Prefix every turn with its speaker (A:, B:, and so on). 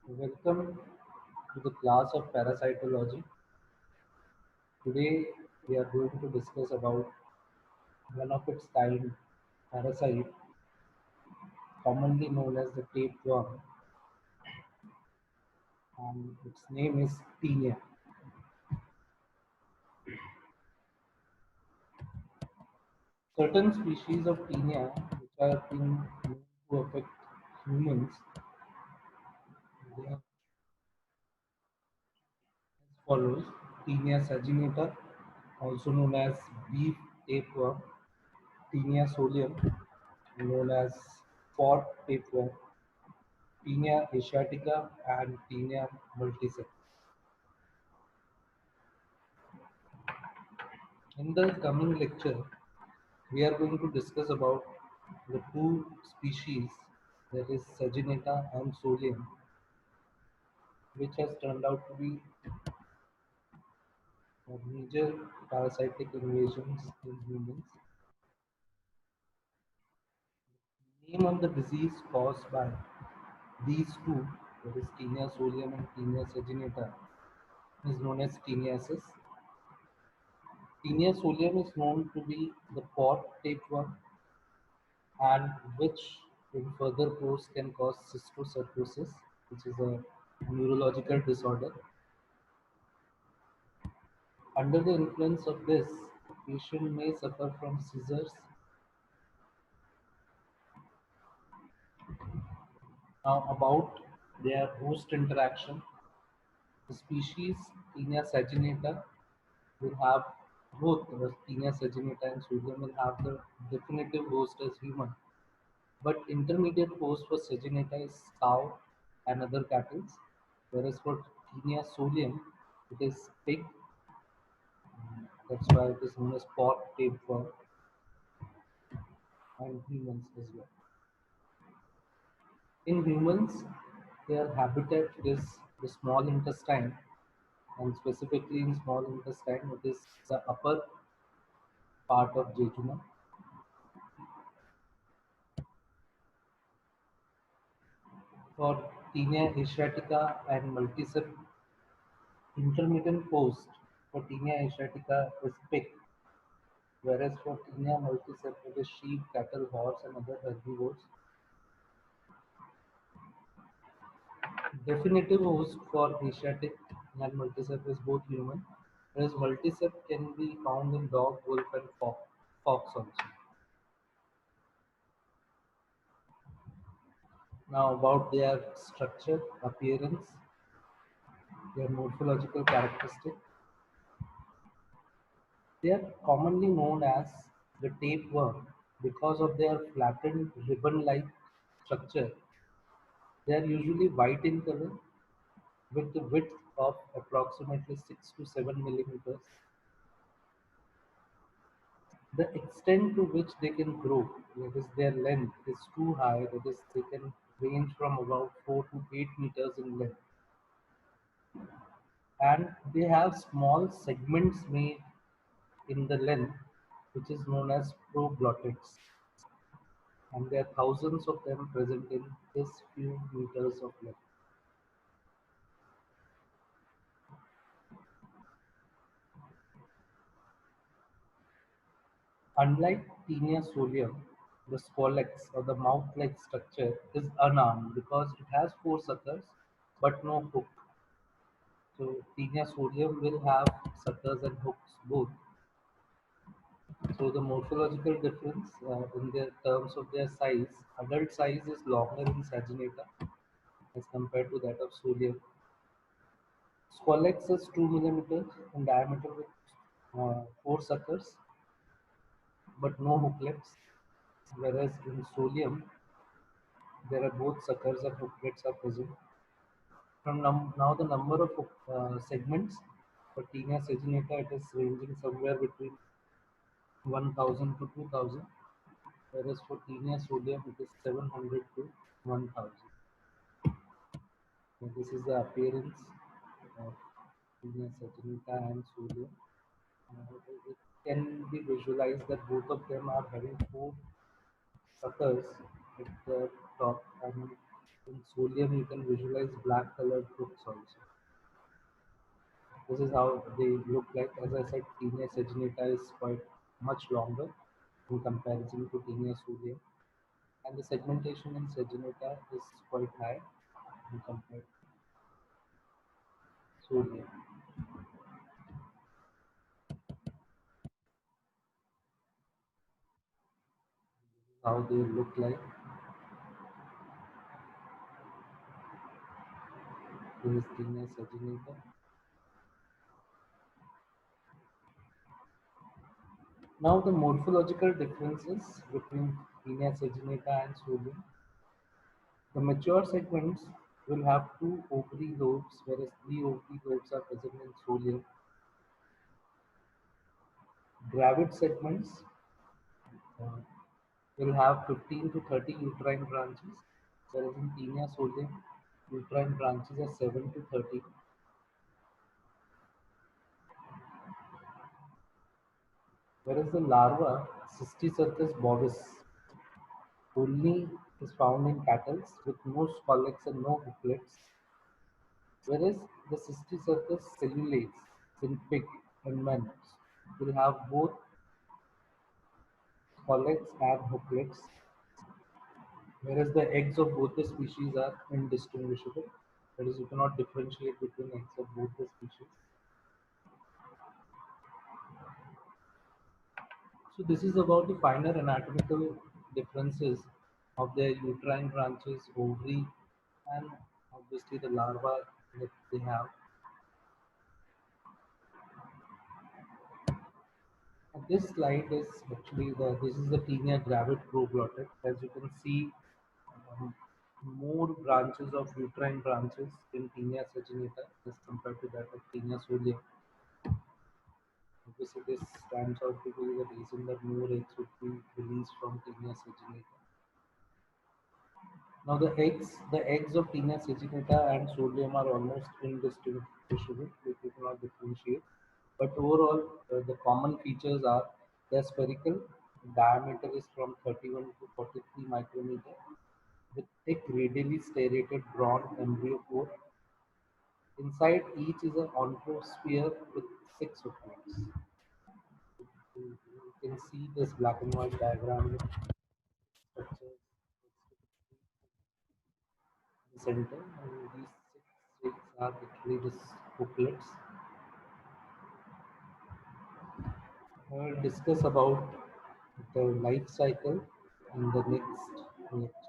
A: Welcome to the class of parasitology. Today we are going to discuss about one of its kind parasite commonly known as the tapeworm, and its name is Taenia. Certain species of Taenia which are being known to affect humans, they are as follows: Taenia saginata, also known as beef tapeworm; Taenia solium, known as pod tapeworm; Taenia asiatica, and Taenia multisecta. In the coming lecture, we are going to discuss about the two species, that is Saginata and Solium, which has turned out to be major parasitic invasions in humans. The name of the disease caused by these two, that is Taenia solium and Taenia saginata, is known as teniasis. Taenia solium is known to be the pod tapeworm, and which in further course can cause cysticercosis, which is a neurological disorder. Under the influence of this, the patient may suffer from seizures. Now, about their host interaction, the species Taenia saginata will have both the Taenia saginata and Pseudium will have the definitive host as human, but intermediate host for saginata is cow and other cattle, whereas for Taenia solium it is pig. That's why it is known as pot tapeworm, and humans as well. In humans, their habitat is the small intestine, and specifically in small intestine, it is the upper part of jejunum. For Taenia asiatica and multicept, intermittent host for Taenia asiatica is pig, whereas for Taenia multicept, it is sheep, cattle, horse, and other herbivores. Definitive host for Asiatic and multicept is both human, whereas multicept can be found in dog, wolf, and fox also. Now about their structure, appearance, their morphological characteristic. They are commonly known as the tapeworm because of their flattened ribbon-like structure. They are usually white in color with the width of approximately 6 to 7 millimeters. The extent to which they can grow, that is their length, is too high, that is they can range from about 4 to 8 meters in length. And they have small segments made in the length which is known as proglottids, and there are thousands of them present in this few meters of length. Unlike Taenia solium, the scolex or the mouth-like structure is unarmed because it has four suckers but no hook. So Taenia solium will have suckers and hooks both. So the morphological difference in their terms of their size, adult size is longer in Saginata as compared to that of Solium. Scolex is 2 millimeters in diameter with four suckers but no hooklets, whereas in Solium there are both suckers and hooklets are present. From now the number of segments for Taenia saginata, it is ranging somewhere between 1000 to 2000, whereas for Taenia solium it is 700 to 1000. So this is the appearance of Taenia saginata and solium. It can be visualized that both of them are having four suckers at the top. In Solium, you can visualize black colored hooks also. This is how they look like. As I said, Taenia saginata is quite much longer in comparison to Taenia Solium, and the segmentation in saginata is quite high in compared to Solium. How they look like. This is Taenia saginata. Now the morphological differences between Taenia saginata and Solium. The mature segments will have two ovary lobes, whereas three ovary lobes are present in Solium. Gravid segments uh, will have 15 to 30 uterine branches, whereas in Taenia solium, uterine branches are 7 to 30. Whereas the larva, Cystocircus bovis, only is found in cattle with no scolex and no hooklets, whereas the Cystocircus cellulates in pig and men will have both scolex and hooklets, whereas the eggs of both the species are indistinguishable. That is, you cannot differentiate between eggs of both the species. So this is about the finer anatomical differences of their uterine branches, ovary, and obviously the larva that they have. And this slide is actually this is the Taenia gravid proglottis. As you can see, um, more branches of uterine branches in Taenia saginata as compared to that of Taenia solium. Obviously, this stands out to be the reason that more eggs would be released from Taenia saginata. Now the eggs of Taenia saginata and Solium are almost indistinguishable, which you cannot differentiate. But overall, the common features are they're spherical, diameter is from 31 to 43 micrometer, with thick radially striated brown embryo core. Inside each is an oncosphere with 6 hooklets. You can see this black and white diagram with structures in the center, and these 6 streaks are actually the hooklets. I will discuss about the life cycle in the next lecture.